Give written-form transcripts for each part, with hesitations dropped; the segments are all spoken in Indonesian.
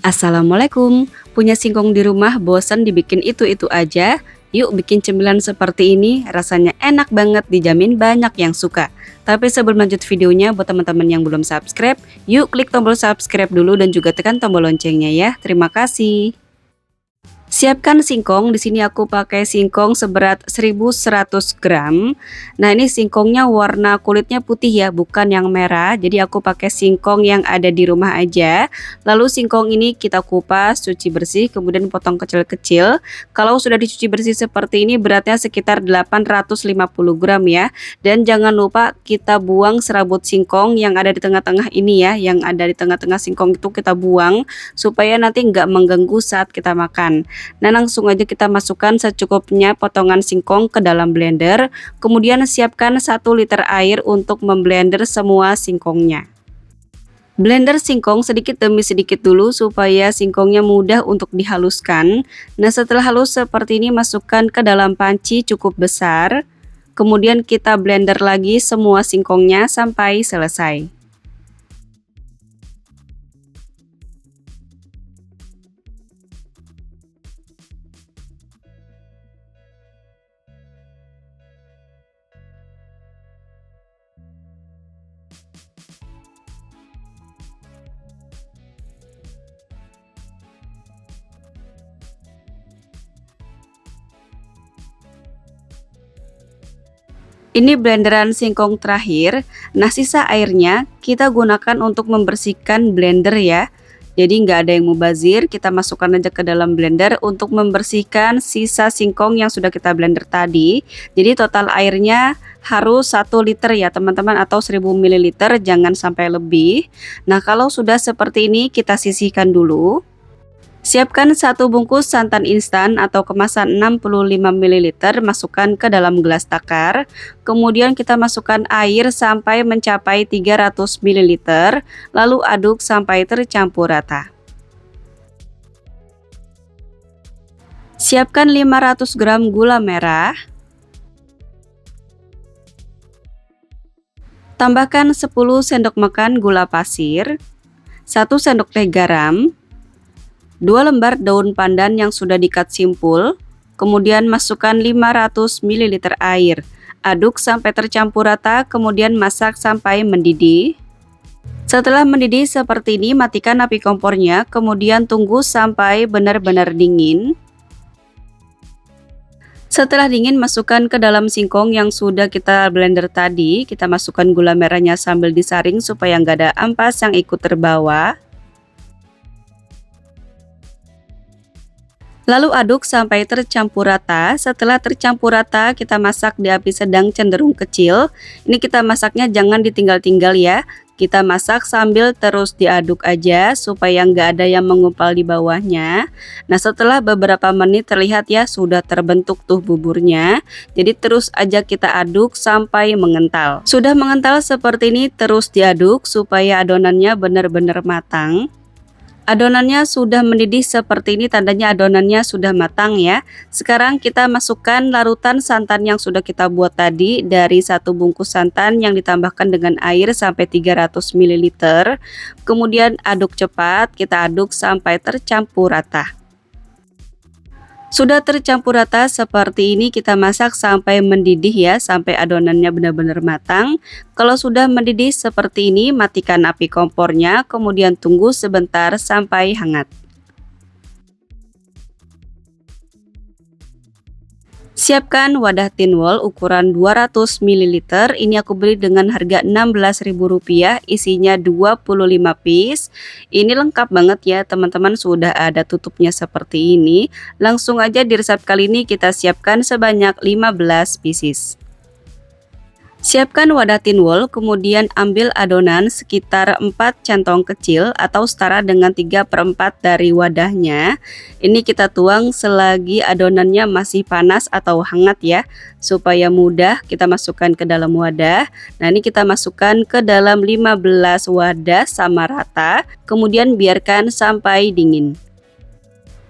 Assalamualaikum, punya singkong di rumah bosan dibikin itu-itu aja? Yuk bikin cemilan seperti ini, rasanya enak banget, dijamin banyak yang suka. Tapi sebelum lanjut videonya, buat teman-teman yang belum subscribe, yuk klik tombol subscribe dulu dan juga tekan tombol loncengnya ya. Terima kasih. Siapkan singkong, di sini aku pakai singkong seberat 1100 gram. Nah, ini singkongnya warna kulitnya putih ya, bukan yang merah. Jadi aku pakai singkong yang ada di rumah aja. Lalu singkong ini kita kupas, cuci bersih, kemudian potong kecil-kecil. Kalau sudah dicuci bersih seperti ini beratnya sekitar 850 gram ya. Dan jangan lupa kita buang serabut singkong yang ada di tengah-tengah ini ya, yang ada di tengah-tengah singkong itu kita buang supaya nanti nggak mengganggu saat kita makan. Nah, langsung aja kita masukkan secukupnya potongan singkong ke dalam blender. Kemudian siapkan 1 liter air untuk memblender semua singkongnya. Blender singkong sedikit demi sedikit dulu supaya singkongnya mudah untuk dihaluskan. Nah, setelah halus seperti ini masukkan ke dalam panci cukup besar. Kemudian kita blender lagi semua singkongnya sampai selesai. Ini blenderan singkong terakhir. Nah, sisa airnya kita gunakan untuk membersihkan blender ya. Jadi nggak ada yang mubazir, kita masukkan aja ke dalam blender untuk membersihkan sisa singkong yang sudah kita blender tadi. Jadi total airnya harus 1 liter ya teman-teman, atau 1000 ml, jangan sampai lebih. Nah, kalau sudah seperti ini kita sisihkan dulu. Siapkan 1 bungkus santan instan atau kemasan 65 ml, masukkan ke dalam gelas takar. Kemudian kita masukkan air sampai mencapai 300 ml, lalu aduk sampai tercampur rata. Siapkan 500 gram gula merah. Tambahkan 10 sendok makan gula pasir, 1 sendok teh garam, 2 lembar daun pandan yang sudah di-cut simpul, kemudian masukkan 500 ml air. Aduk sampai tercampur rata, kemudian masak sampai mendidih. Setelah mendidih seperti ini, matikan api kompornya, kemudian tunggu sampai benar-benar dingin. Setelah dingin, masukkan ke dalam singkong yang sudah kita blender tadi. Kita masukkan gula merahnya sambil disaring supaya nggak ada ampas yang ikut terbawa. Lalu aduk sampai tercampur rata. Setelah tercampur rata, kita masak di api sedang cenderung kecil. Ini kita masaknya jangan ditinggal-tinggal ya. Kita masak sambil terus diaduk aja supaya nggak ada yang mengupal di bawahnya. Nah, setelah beberapa menit terlihat ya sudah terbentuk tuh buburnya. Jadi terus aja kita aduk sampai mengental. Sudah mengental seperti ini, terus diaduk supaya adonannya benar-benar matang. Adonannya sudah mendidih seperti ini, tandanya adonannya sudah matang ya. Sekarang kita masukkan larutan santan yang sudah kita buat tadi dari 1 bungkus santan yang ditambahkan dengan air sampai 300 ml. Kemudian aduk cepat, kita aduk sampai tercampur rata. Sudah tercampur rata seperti ini, kita masak sampai mendidih ya, sampai adonannya benar-benar matang. Kalau sudah mendidih seperti ini, matikan api kompornya, kemudian tunggu sebentar sampai hangat. Siapkan wadah tin wol ukuran 200 ml. Ini aku beli dengan harga Rp16.000, isinya 25 piece. Ini lengkap banget ya teman-teman, sudah ada tutupnya seperti ini. Langsung aja di resep kali ini kita siapkan sebanyak 15 pieces. Siapkan wadah tin wol, kemudian ambil adonan sekitar 4 centong kecil atau setara dengan 3/4 dari wadahnya. Ini kita tuang selagi adonannya masih panas atau hangat ya, supaya mudah kita masukkan ke dalam wadah. Nah, ini kita masukkan ke dalam 15 wadah sama rata, kemudian biarkan sampai dingin.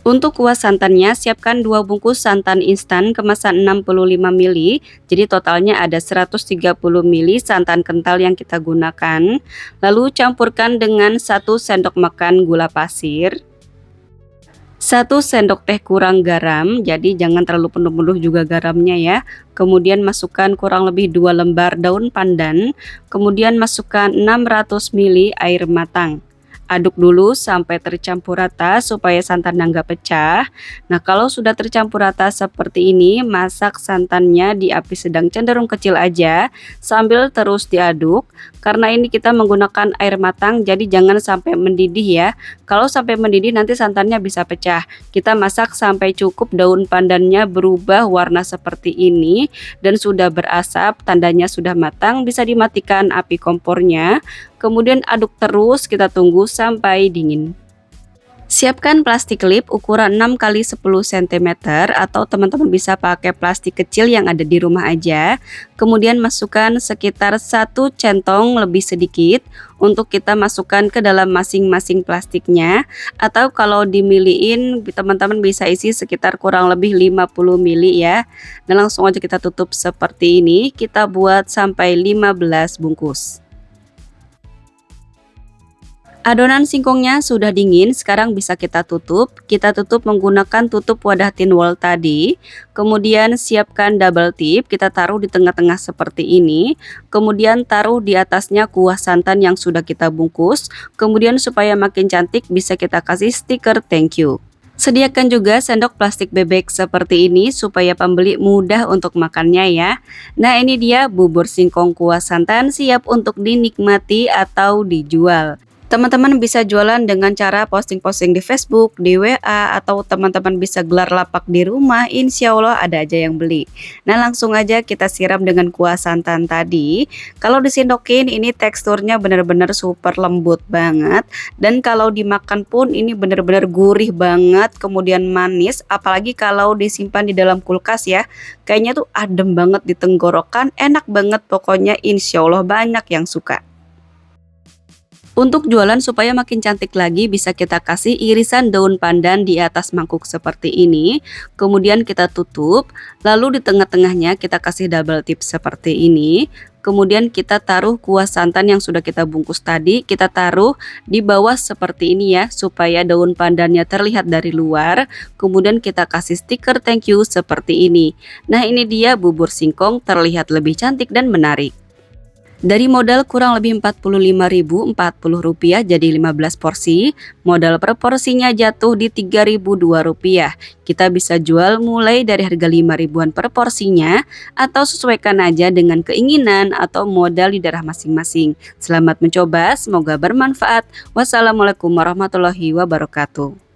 Untuk kuah santannya, siapkan 2 bungkus santan instan kemasan 65 ml. Jadi totalnya ada 130 ml santan kental yang kita gunakan. Lalu campurkan dengan 1 sendok makan gula pasir. 1 sendok teh kurang garam, jadi jangan terlalu penuh-penuh juga garamnya ya. Kemudian masukkan kurang lebih 2 lembar daun pandan, kemudian masukkan 600 ml air matang. Aduk dulu sampai tercampur rata supaya santannya nggak pecah. Nah, kalau sudah tercampur rata seperti ini, masak santannya di api sedang cenderung kecil aja sambil terus diaduk. Karena ini kita menggunakan air matang, jadi jangan sampai mendidih ya. Kalau sampai mendidih nanti santannya bisa pecah. Kita masak sampai cukup daun pandannya berubah warna seperti ini dan sudah berasap, tandanya sudah matang, bisa dimatikan api kompornya. Kemudian aduk terus, kita tunggu sampai dingin. Siapkan plastik lip ukuran 6 x 10 cm atau teman-teman bisa pakai plastik kecil yang ada di rumah aja. Kemudian masukkan sekitar 1 centong lebih sedikit untuk kita masukkan ke dalam masing-masing plastiknya. Atau kalau dimiliin teman-teman bisa isi sekitar kurang lebih 50 ml ya. Dan langsung aja kita tutup seperti ini, kita buat sampai 15 bungkus. Adonan singkongnya sudah dingin, sekarang bisa kita tutup. Kita tutup menggunakan tutup wadah tin wall tadi. Kemudian siapkan double tip, kita taruh di tengah-tengah seperti ini. Kemudian taruh di atasnya kuah santan yang sudah kita bungkus. Kemudian supaya makin cantik bisa kita kasih stiker thank you. Sediakan juga sendok plastik bebek seperti ini supaya pembeli mudah untuk makannya ya. Nah, ini dia bubur singkong kuah santan siap untuk dinikmati atau dijual. Teman-teman bisa jualan dengan cara posting-posting di Facebook, di WA, atau teman-teman bisa gelar lapak di rumah, insya Allah ada aja yang beli. Nah, langsung aja kita siram dengan kuah santan tadi. Kalau disendokin ini teksturnya benar-benar super lembut banget. Dan kalau dimakan pun ini benar-benar gurih banget, kemudian manis. Apalagi kalau disimpan di dalam kulkas ya. Kayaknya tuh adem banget di tenggorokan, enak banget pokoknya, insya Allah banyak yang suka. Untuk jualan supaya makin cantik lagi bisa kita kasih irisan daun pandan di atas mangkuk seperti ini. Kemudian kita tutup, lalu di tengah-tengahnya kita kasih double tip seperti ini. Kemudian kita taruh kuah santan yang sudah kita bungkus tadi, kita taruh di bawah seperti ini ya, supaya daun pandannya terlihat dari luar. Kemudian kita kasih stiker thank you seperti ini. Nah, ini dia bubur singkong terlihat lebih cantik dan menarik. Dari modal kurang lebih Rp45.040 jadi 15 porsi, modal per porsinya jatuh di Rp3.002. Kita bisa jual mulai dari harga 5 ribuan per porsinya atau sesuaikan aja dengan keinginan atau modal di daerah masing-masing. Selamat mencoba, semoga bermanfaat. Wassalamualaikum warahmatullahi wabarakatuh.